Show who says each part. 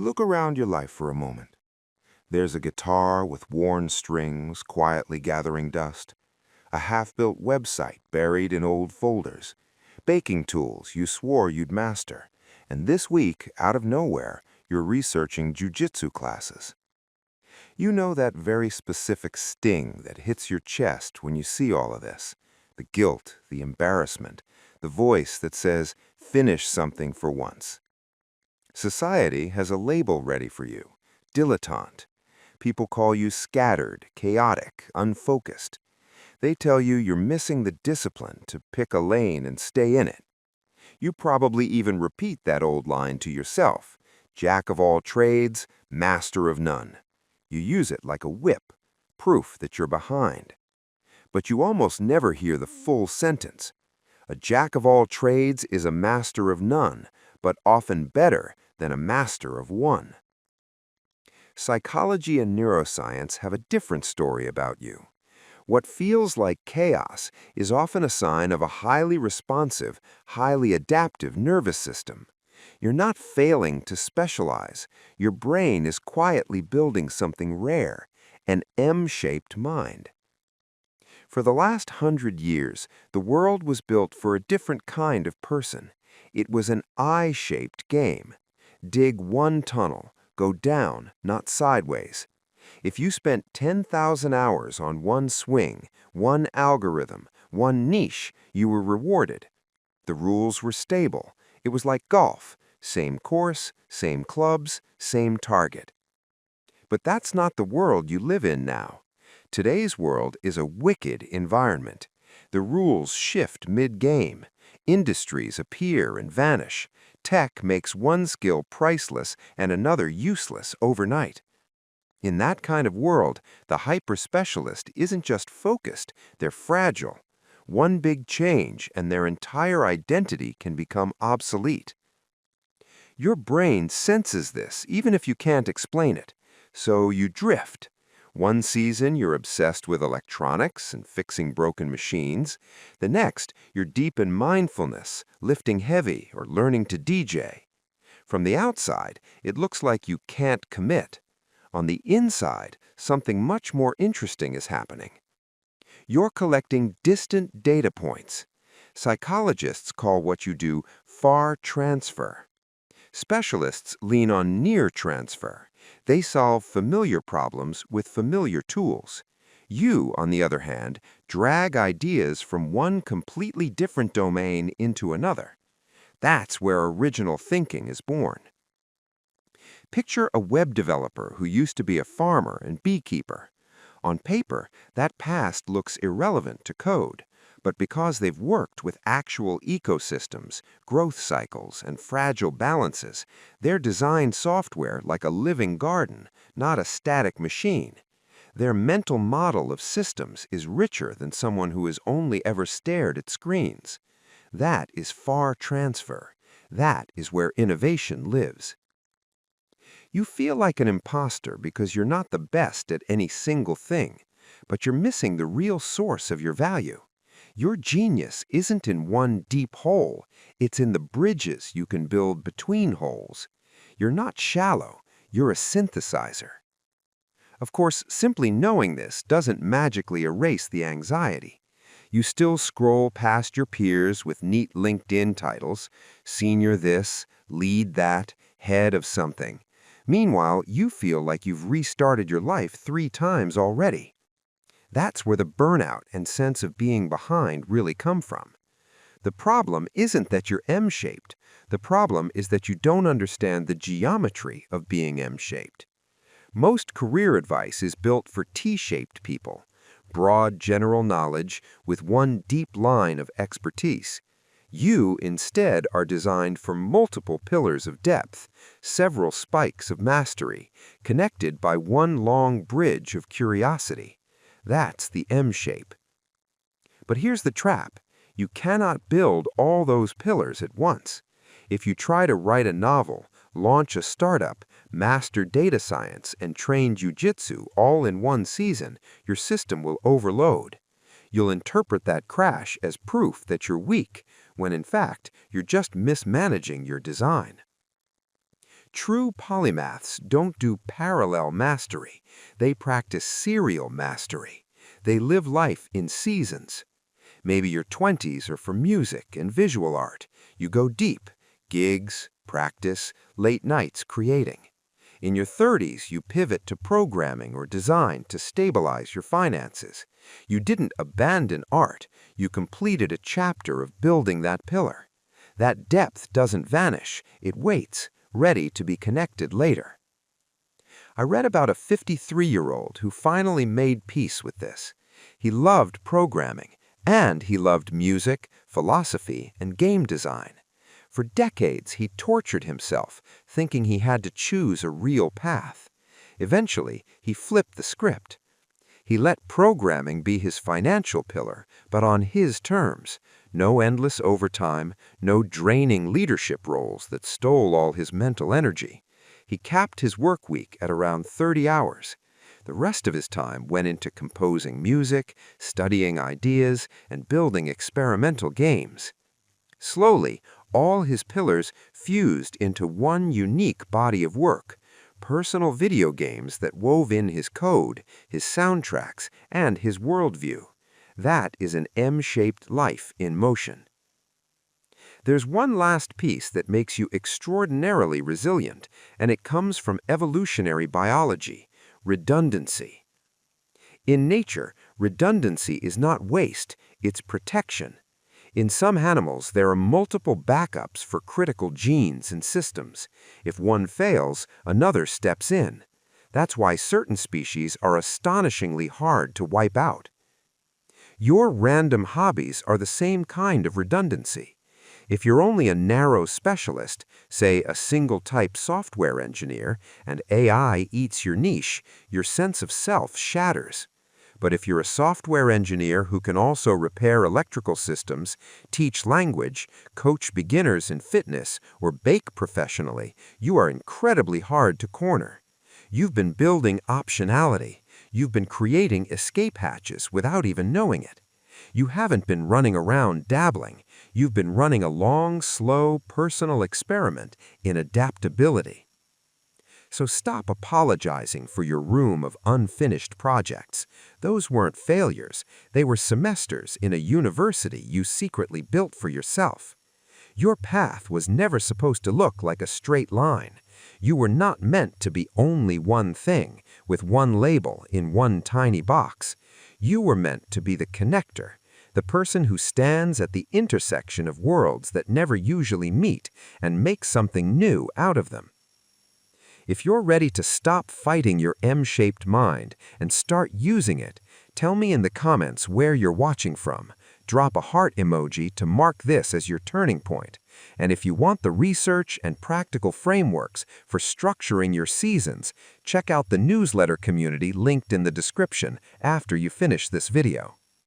Speaker 1: Look around your life for a moment. There's a guitar with worn strings quietly gathering dust, a half-built website buried in old folders, baking tools you swore you'd master, and this week, out of nowhere, you're researching jujitsu classes. You know that very specific sting that hits your chest when you see all of this. The guilt, the embarrassment, the voice that says, finish something for once. Society has a label ready for you, dilettante. People call you scattered, chaotic, unfocused. They tell you you're missing the discipline to pick a lane and stay in it. You probably even repeat that old line to yourself, jack of all trades, master of none. You use it like a whip, proof that you're behind. But you almost never hear the full sentence. A jack of all trades is a master of none, but often better than a master of one. Psychology and neuroscience have a different story about you. What feels like chaos is often a sign of a highly responsive, highly adaptive nervous system. You're not failing to specialize. Your brain is quietly building something rare, an M-shaped mind. For the last 100 years, the world was built for a different kind of person. It was an I-shaped game. Dig one tunnel, go down, not sideways. If you spent 10,000 hours on one swing, one algorithm, one niche, you were rewarded. The rules were stable. It was like golf. Same course, same clubs, same target. But that's not the world you live in now. Today's world is a wicked environment. The rules shift mid-game. Industries appear and vanish. Tech makes one skill priceless and another useless overnight. In that kind of world, the hyperspecialist isn't just focused, they're fragile. One big change and their entire identity can become obsolete. Your brain senses this even if you can't explain it, so you drift. One season, you're obsessed with electronics and fixing broken machines. The next, you're deep in mindfulness, lifting heavy, or learning to DJ. From the outside, it looks like you can't commit. On the inside, something much more interesting is happening. You're collecting distant data points. Psychologists call what you do far transfer. Specialists lean on near transfer. They solve familiar problems with familiar tools. You, on the other hand, drag ideas from one completely different domain into another. That's where original thinking is born. Picture a web developer who used to be a farmer and beekeeper. On paper, that past looks irrelevant to code, but because they've worked with actual ecosystems, growth cycles, and fragile balances, they're designed software like a living garden, not a static machine. Their mental model of systems is richer than someone who has only ever stared at screens. That is far transfer. That is where innovation lives. You feel like an imposter because you're not the best at any single thing, but you're missing the real source of your value. Your genius isn't in one deep hole, it's in the bridges you can build between holes. You're not shallow, you're a synthesizer. Of course, simply knowing this doesn't magically erase the anxiety. You still scroll past your peers with neat LinkedIn titles, senior this, lead that, head of something. Meanwhile, you feel like you've restarted your life 3 times already. That's where the burnout and sense of being behind really come from. The problem isn't that you're M-shaped. The problem is that you don't understand the geometry of being M-shaped. Most career advice is built for T-shaped people, broad general knowledge with one deep line of expertise. You, instead, are designed for multiple pillars of depth, several spikes of mastery, connected by one long bridge of curiosity. That's the M shape. But here's the trap. You cannot build all those pillars at once. If you try to write a novel, launch a startup, master data science, and train jujitsu all in one season, your system will overload. You'll interpret that crash as proof that you're weak, when in fact, you're just mismanaging your design. True polymaths don't do parallel mastery. They practice serial mastery. They live life in seasons. Maybe your 20s are for music and visual art. You go deep, gigs, practice, late nights creating. In your 30s, you pivot to programming or design to stabilize your finances. You didn't abandon art, you completed a chapter of building that pillar. That depth doesn't vanish, it waits, ready to be connected later. I read about a 53-year-old who finally made peace with this. He loved programming, and he loved music, philosophy, and game design. For decades, he tortured himself, thinking he had to choose a real path. Eventually, he flipped the script. He let programming be his financial pillar, but on his terms. No endless overtime, no draining leadership roles that stole all his mental energy. He capped his work week at around 30 hours. The rest of his time went into composing music, studying ideas, and building experimental games. Slowly, all his pillars fused into one unique body of work, personal video games that wove in his code, his soundtracks, and his worldview. That is an M-shaped life in motion. There's one last piece that makes you extraordinarily resilient, and it comes from evolutionary biology: redundancy. In nature, redundancy is not waste, it's protection. In some animals, there are multiple backups for critical genes and systems. If one fails, another steps in. That's why certain species are astonishingly hard to wipe out. Your random hobbies are the same kind of redundancy. If you're only a narrow specialist, say a single-type software engineer, and AI eats your niche, your sense of self shatters. But if you're a software engineer who can also repair electrical systems, teach language, coach beginners in fitness, or bake professionally, you are incredibly hard to corner. You've been building optionality. You've been creating escape hatches without even knowing it. You haven't been running around dabbling. You've been running a long, slow, personal experiment in adaptability. So stop apologizing for your room of unfinished projects. Those weren't failures. They were semesters in a university you secretly built for yourself. Your path was never supposed to look like a straight line. You were not meant to be only one thing, with one label in one tiny box. You were meant to be the connector, the person who stands at the intersection of worlds that never usually meet and makes something new out of them. If you're ready to stop fighting your M-shaped mind and start using it, tell me in the comments where you're watching from. Drop a heart emoji to mark this as your turning point. And if you want the research and practical frameworks for structuring your seasons, check out the newsletter community linked in the description after you finish this video.